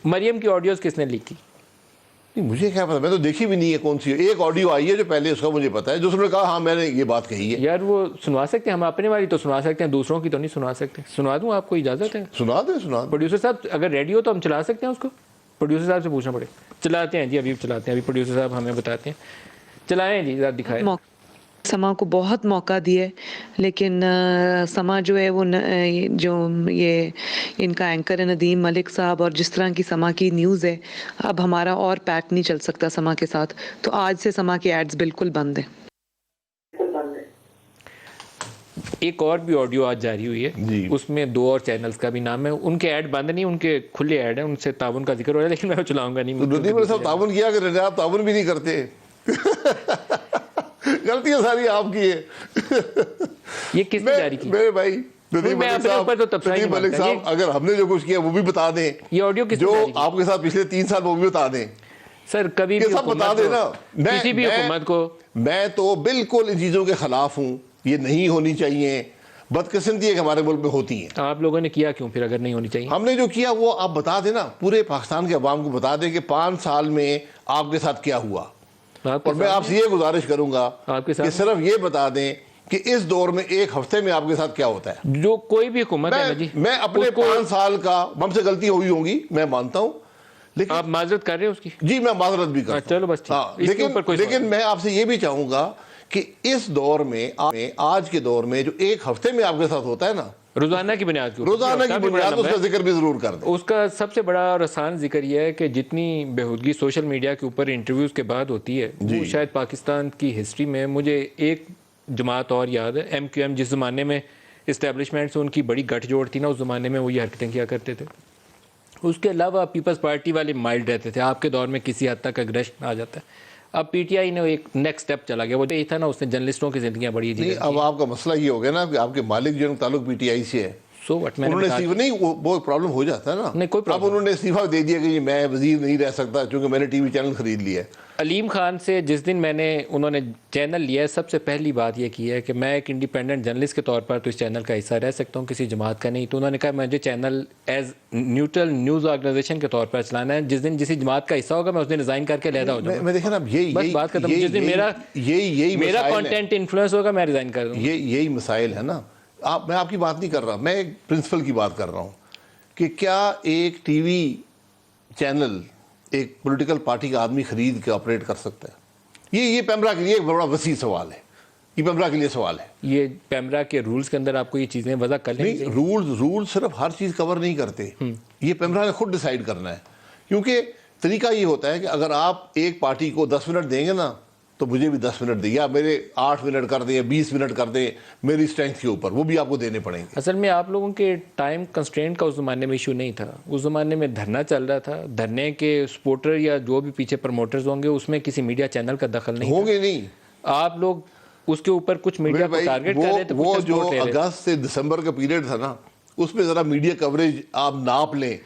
مریم کی آڈیوز کس نے لیک کی؟ مجھے کیا پتا، میں تو دیکھی بھی نہیں ہے کون سی. ایک آڈیو آئی ہے جو پہلے اس کا مجھے پتا ہے، جو اس نے کہا ہاں میں نے یہ بات کہی ہے. یار وہ سنوا سکتے ہیں، ہم اپنے والی تو سنوا سکتے ہیں، دوسروں کی تو نہیں سنوا سکتے. سنوا دوں آپ کو اجازت ہے؟ سنا دیں. پروڈیوسر صاحب اگر ریڈی ہو تو ہم چلا سکتے ہیں اس کو؟ پروڈیوسر صاحب سے پوچھنا پڑے. چلاتے ہیں جی، ابھی چلاتے ہیں. ابھی پروڈیوسر صاحب ہمیں بتاتے ہیں. چلائیں جی، ذرا دکھائیں. سما کو بہت موقع دیے، لیکن سما جو ہے وہ جو یہ ان کا اینکر ہے ندیم ملک صاحب، اور جس طرح کی سما کی نیوز ہے، اب ہمارا اور پیک نہیں چل سکتا سما کے ساتھ. تو آج سے سما کی ایڈز بالکل بند ہیں. ایک اور بھی آڈیو آج جاری ہوئی ہے جی. اس میں 2 اور چینلز کا بھی نام ہے. ان کے ایڈ بند نہیں، ان کے کھلے ایڈ ہیں، ان سے تعاون کا ذکر ہو رہا ہے، لیکن میں چلاؤں گا نہیں. ندیم علیہ صاحب تعاون کیا کریں رہے، آپ تعاون بھی نہیں کرتے. غلطیاں ساری آپ کی ہے. یہ کس نے جاری کی؟ میرے بھائی ندیم ملک صاحب، اگر ہم نے جو کچھ کیا وہ بھی بتا دیں. یہ آڈیو کس جو آپ کے ساتھ پچھلے 3 سال وہ بھی بتا دیں. سر کبھی بھی سب بتا دیں نا. کسی بھی حکومت کو میں تو بالکل ان چیزوں کے خلاف ہوں، یہ نہیں ہونی چاہیے. بدقسمتی ہے کہ ہمارے ملک میں ہوتی ہیں. آپ لوگوں نے کیا کیوں پھر اگر نہیں ہونی چاہیے؟ ہم نے جو کیا وہ آپ بتا دیں نا، پورے پاکستان کے عوام کو بتا دیں کہ 5 سال میں آپ کے ساتھ کیا ہوا. اور میں آپ سے یہ گزارش کروں گا کہ صرف یہ بتا دیں کہ اس دور میں 1 ہفتے میں آپ کے ساتھ کیا ہوتا ہے. جو کوئی بھی حکومت ہے نا جی، میں اپنے 5 سال کا، ہم سے غلطی ہوئی ہوگی میں مانتا ہوں، لیکن آپ معذرت کر رہے ہیں اس کی؟ جی میں معذرت بھی کرتا ہوں. چلو بس لیکن میں آپ سے یہ بھی چاہوں گا کہ اس دور میں، آج کے دور میں جو 1 ہفتے میں آپ کے ساتھ ہوتا ہے نا، روزانہ کی بنیاد کے روزانہ کی بنیاد، اس کا ذکر بھی ضرور کر دیں. اس کا سب سے بڑا اور آسان ذکر یہ ہے کہ جتنی بےہودگی سوشل میڈیا کے اوپر انٹرویوز کے بعد ہوتی ہے، وہ شاید پاکستان کی ہسٹری میں، مجھے ایک جماعت اور یاد ہے، ایم کیو ایم، جس زمانے میں اسٹیبلشمنٹ سے ان کی بڑی گٹھ جوڑ تھی نا، اس زمانے میں وہ یہ حرکتیں کیا کرتے تھے. اس کے علاوہ پیپلز پارٹی والے مائلڈ رہتے تھے. آپ کے دور میں کسی حد تک اگریشن آ جاتا ہے. اب پی ٹی آئی نے ایک نیکسٹ سٹیپ چلا گیا، وہ یہ تھا نا، اس نے جرنلسٹوں کی زندگیاں بڑی نہیں. اب آپ کا مسئلہ یہ ہو گیا نا کہ آپ کے مالک جو تعلق پی ٹی آئی سے ہے، انہوں نے استعفا نہیں، وہ پرابلم ہو جاتا ہے نا. اب انہوں نے استعفا دے دیا کہ میں وزیر نہیں رہ سکتا چونکہ میں نے ٹی وی چینل خرید لیا ہے. علیم خان سے جس دن انہوں نے چینل لیا ہے، سب سے پہلی بات یہ کی ہے کہ میں ایک انڈیپینڈنٹ جرنلسٹ کے طور پر تو اس چینل کا حصہ رہ سکتا ہوں، کسی جماعت کا نہیں. تو انہوں نے کہا مجھے channel as neutral news organization کے طور پر چلانا ہے. جس دن کسی جماعت کا حصہ ہوگا میں اس دن ریزائن کر کے علیحدہ ہو جاؤں گا. میں دیکھیں نا، بس بات ختم. جس دن میرا کانٹینٹ انفلوئنس ہوگا میں ریزائن کر دوں گا. یہی مسائل ہے نا. میں آپ کی بات نہیں کر رہا، میں ایک پرنسپل کی بات کر رہا ہوں کہ کیا ایک ٹی وی چینل ایک پولیٹیکل پارٹی کا آدمی خرید کے آپریٹ کر سکتا ہے؟ یہ پیمرا کے لیے ایک بڑا وسیع سوال ہے. یہ پیمرا کے لیے سوال ہے. یہ پیمرا کے رولز کے اندر آپ کو یہ چیزیں وضع کر لیں گے. رولز صرف ہر چیز کور نہیں کرتے. یہ پیمرا نے خود ڈیسائیڈ کرنا ہے. کیونکہ طریقہ یہ ہوتا ہے کہ اگر آپ ایک پارٹی کو 10 منٹ دیں گے نا تو مجھے بھی 10 منٹ دیں، یا میرے 8 منٹ کر دیں یا 20 منٹ کر دیں میری اسٹرینتھ کے اوپر، وہ بھی آپ کو دینے پڑیں گے. اصل میں آپ لوگوں کے ٹائم کنسٹرینٹ کا اس زمانے میں ایشو نہیں تھا. اس زمانے میں دھرنا چل رہا تھا، دھرنے کے سپورٹر یا جو بھی پیچھے پروموٹرز ہوں گے اس میں کسی میڈیا چینل کا دخل نہیں ہوں گے. نہیں، آپ لوگ اس کے اوپر کچھ میڈیا کو ٹارگٹ کر رہے تھے. وہ جو اگست سے دسمبر کا پیریڈ تھا نا، اس میں ذرا میڈیا کوریج آپ ناپ لیں.